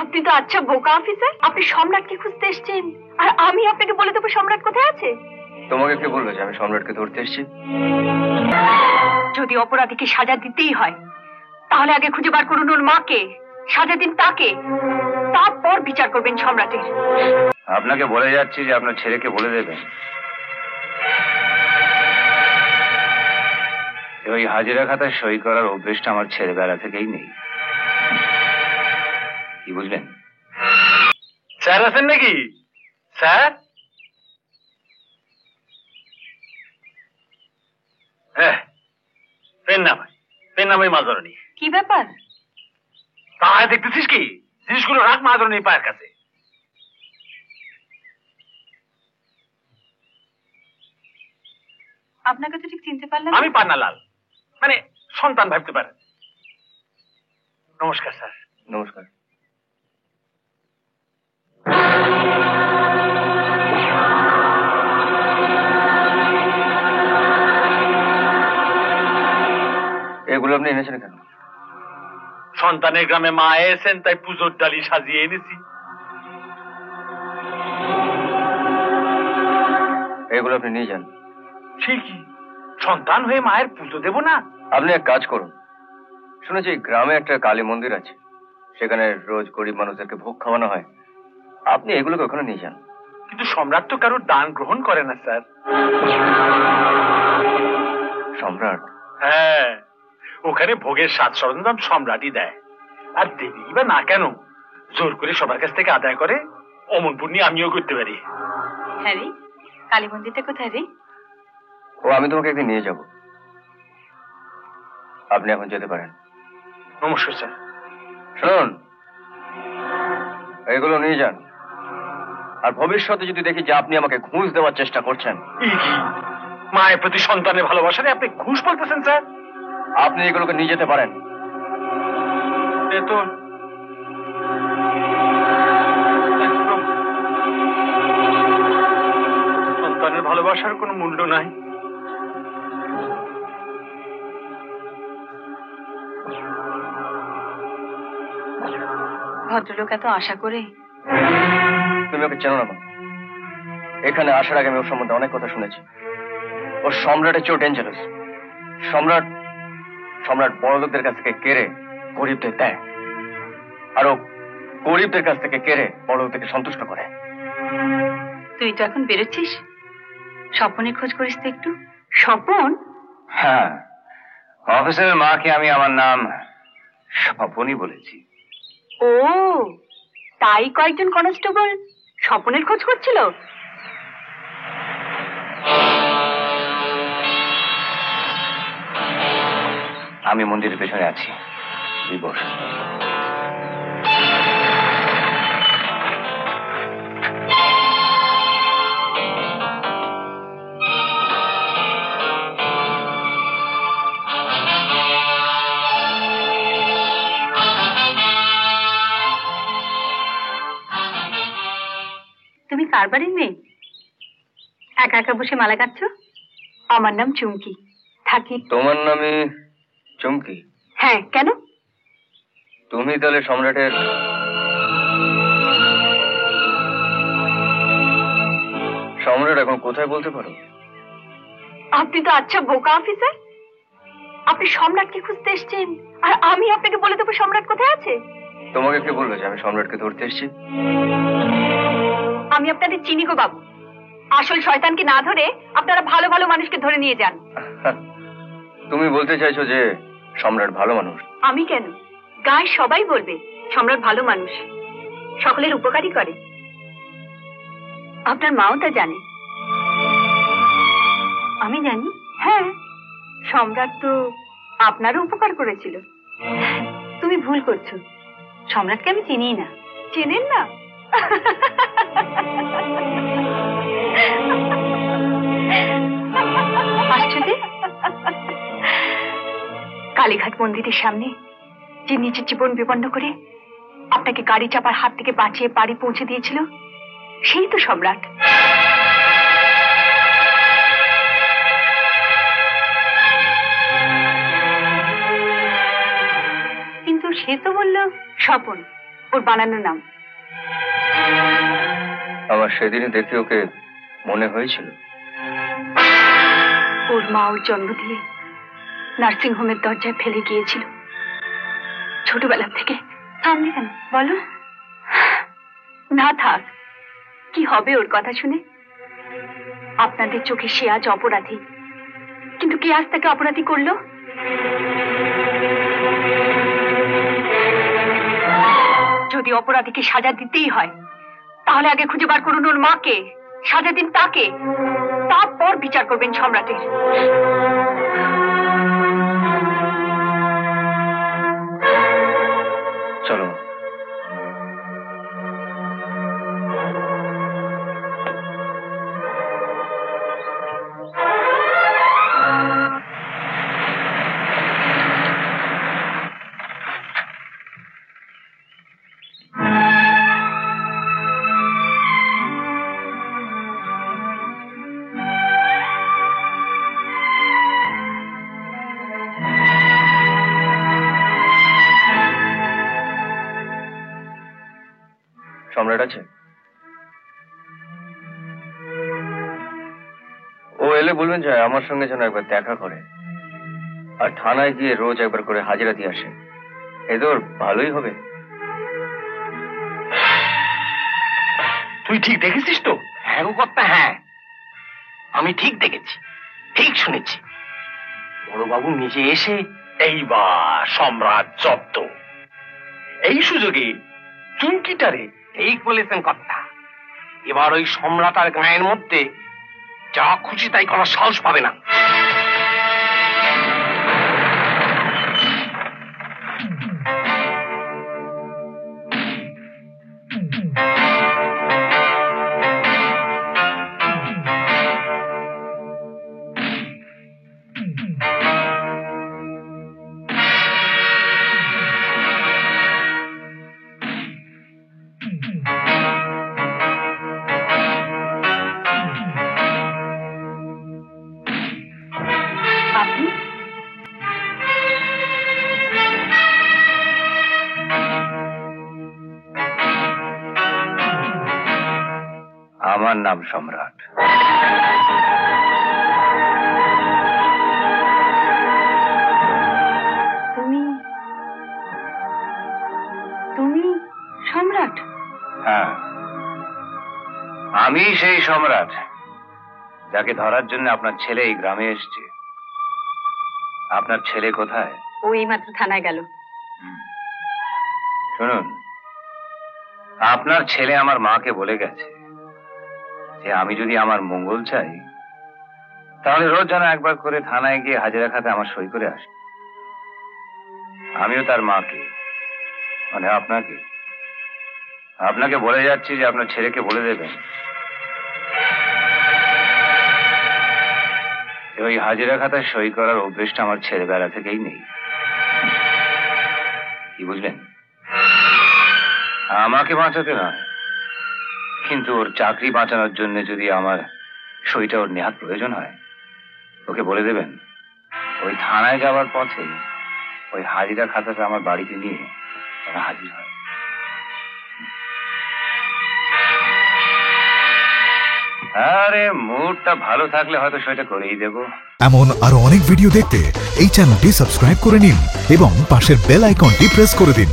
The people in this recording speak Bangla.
আপনি তো আচ্ছা বোকা অফিসার, আপনি সম্রাটকে খুঁজতে এসেছেন আর আমি আপনাকে বলে দেবো সম্রাট কোথায় আছে। তোমাকে কে বললো যে আমি সম্রাটকে ধরতে এসেছি? যদি অপরাধীকে সাজা দিতেই হয় তাহলে আগে খুঁজে বার করুন ওর মাকে, সাজা দিন তাকে, তারপর বিচার করবেন সম্রাটের। আপনাকে বলে যাচ্ছি যে আপনার ছেলেকে বলে দেবেন ওই হাজিরা খাতায় সই করার অভ্যেসটা আমার ছেলেবেলা থেকেই নেই। কি বুঝলেন? স্যার আছেন নাকি? স্যার, হ্যাঁ, পেন নামাই, পেন নামাই মাজরণী। কি ব্যাপার? তাহলে দেখতেছিস কি, জিনিসগুলো রাখ মাজরণী পায়ের কাছে। আপনাকে তো ঠিক চিনতে পারলাম। আমি পান্নালাল, মানে সন্তান ভাবতে পারেন। নমস্কার স্যার। নমস্কার। এগুলো আপনি এনেছেন কেন? সন্তানের গ্রামে মা এসেছেন, তাই পুজোর ডালি সাজিয়ে এনেছি। এগুলো আপনি নিয়ে যান। ঠিকই, সন্তান হয়ে মায়ের পুজো দেব না? আপনি এক কাজ করুন, শুনেছি গ্রামে একটা কালী মন্দির আছে, সেখানে রোজ গরিব মানুষদেরকে ভোগ খাওয়ানো হয়। আপনি এগুলোকে ওখানে নিয়ে যান। কিন্তু সম্রাট তো কারোর দান গ্রহণ করে না স্যার। সম্রাট? হ্যাঁ, ওখানে ভোগের সাজ সরঞ্জাম সম্রাটই দেয়। আর দেবেই বা না কেন, জোর করে সবার কাছ থেকে আদায় করে অমন পুণ্যি আমিও করতে পারি। হ্যাঁ রে, কালী মন্দিরটা কোথায় রে? ও আমি তোমাকে একদিন নিয়ে যাব, আপনি এখন যেতে পারেন। নমস্কার স্যার। শুনুন, এগুলো নিয়ে যান। আর ভবিষ্যতে যদি দেখি যে আপনি আমাকে ঘুষ দেওয়ার চেষ্টা করছেন। মায়ের প্রতি সন্তানের ভালোবাসারে আপনি ঘুষ বলতেছেন স্যার? আপনি এগুলোকে নিয়ে যেতে পারেন। বেতন সন্তানের ভালোবাসার কোনো মূল্য নাই। ভদ্রলোক এত আশা করে। তুমি ওকে চেনো না মা? এখানে আসার আগে আমি ওর সম্বন্ধে অনেক কথা শুনেছি। ও সম্রাটের চেয়েও ডেঞ্জারাস। সম্রাট সম্রাট বড়লোকদের কাছ থেকে কেড়ে গরিবদের দেয়, আর ও গরিবদের কাছ থেকে কেড়ে বড়লোকদেরকে সন্তুষ্ট করে। তুই তো এখন বেরোচ্ছিস, স্বপনের খোঁজ করিস তো একটু। স্বপন? হ্যাঁ, অফিসের মাকে আমি আমার নাম স্বপনই বলেছি। ও, তাই কয়েকজন কনস্টেবল স্বপনের খোঁজ করছিল। আমি মন্দিরের পেছনে আছি, তুই বস। তুমি কার বাড়ির মেয়ে? একা একা বসে মালা গাচ্ছ? আমার নাম চুমকি, থাকি। তোমার নামে চুমকি? হ্যাঁ, কেন? তুমি তাহলে সম্রাটের? সম্রাট এখন কোথায় বলতে পারো? আপনি তো আচ্ছা বোকা অফিসার, আপনি সম্রাটকে খুঁজতে এসেছেন আর আমি আপনাকে বলে দেবো সম্রাট কোথায় আছে। তোমাকে কে বললো যে আমি সম্রাটকে ধরতে এসেছি? আমি আপনাদের চিনি গো বাবু, আসল শয়তানকে না ধরে আপনারা ভালো ভালো মানুষকে ধরে নিয়ে যান। তুমি বলতে চাইছো যে সম্রাট ভালো মানুষ? আমি কেন, গায়ে সবাই বলবে সম্রাট ভালো মানুষ, সকলের উপকারই করে। আপনার মাও তা জানে। আমি জানি? হ্যাঁ, সম্রাট তো আপনারও উপকার করেছিল। তুমি ভুল করছো, সম্রাটকে আমি চিনি না। চেনেন না? আশ্চর্য, কালীঘাট মন্দিরের সামনে যে নিজের জীবন বিপন্ন করে আপনাকে গাড়ি চাপার হাত থেকে বাঁচিয়ে বাড়ি পৌঁছে দিয়েছিল, সেই তো সম্রাট। কিন্তু সে তো বলল স্বপন, ও ওর বানানো নাম। আমার সেদিনই দেখে ওকে মনে হয়েছিল। ওর মা ওর জন্ম দিয়ে নার্সিং হোমের দরজায় ফেলে গিয়েছিল। ছোটবেলা থেকে। থামলে কেন বলো? না থাক, কি হবে ওর কথা শুনে? আপনাদের চোখে সে আজ অপরাধী, কিন্তু কে আজ তাকে অপরাধী করলো? যদি অপরাধীকে সাজা দিতেই হয়, তাহলে আগে খুঁজে বার করুন ওর মাকে, সাজা দিন তাকে, তারপর বিচার করবেন সম্রাটের। চলো। সম্রাট আছে? ও এলে বলবেন যে আমার সঙ্গে যেন একবার দেখা করে, আর থানায় গিয়ে রোজ একবার করে হাজিরা দিয়ে আসে। এতে ওর ভালোই হবে। তুই ঠিক দেখেছিস তো? হ্যাঁ গো কর্তা, হ্যাঁ আমি ঠিক দেখেছি, ঠিক শুনেছি। বড়বাবু নিজে এসে এইবার সম্রাট জব্দ। এই সুযোগে চুমকিটারে। ঠিক বলেছেন কর্তা। এবার ওই সম্রাট আর গায়ের মধ্যে যা খুশি তাই করার সাহস পাবে না। আমার নাম সম্রাট। তুমি তুমি সম্রাট? হ্যাঁ, আমি সেই সম্রাট যাকে ধরার জন্য আপনার ছেলে এই গ্রামে এসেছে। আপনার ছেলে কোথায়? ও এইমাত্র থানায় গেল। শুনুন, আপনার ছেলে আমার মাকে বলে গেছে যে আমি যদি আমার মঙ্গল চাই, তাহলে রোজ যেন একবার করে থানায় গিয়ে হাজিরা খাতে আমার সই করে আসে। আমিও তার মাকে, মানে আপনাকে বলে যাচ্ছি যে আপনার ছেলেকে বলে দেবেন ওই হাজিরা খাতায় সই করার অভ্যেসটা আমার ছেলেবেলা থেকেই নেই। কি বুঝলেন? আমাকে বাঁচাতে নয়, কিন্তু ওর চাকরি বাঁচানোর জন্য যদি আমার সইটা ওর নেহাত প্রয়োজন হয়, ওকে বলে দেবেন ওই থানায় যাওয়ার পথে ওই হাজিরা খাতাটা আমার বাড়িতে নিয়ে ওরা হাজির হয়। আরে মুডটা ভালো থাকলে হয়তো সেটা করেই দেব। এমন আরো অনেক ভিডিও দেখতে এই চ্যানেলটি সাবস্ক্রাইব করে নিন এবং পাশের বেল আইকনটি প্রেস করে দিন।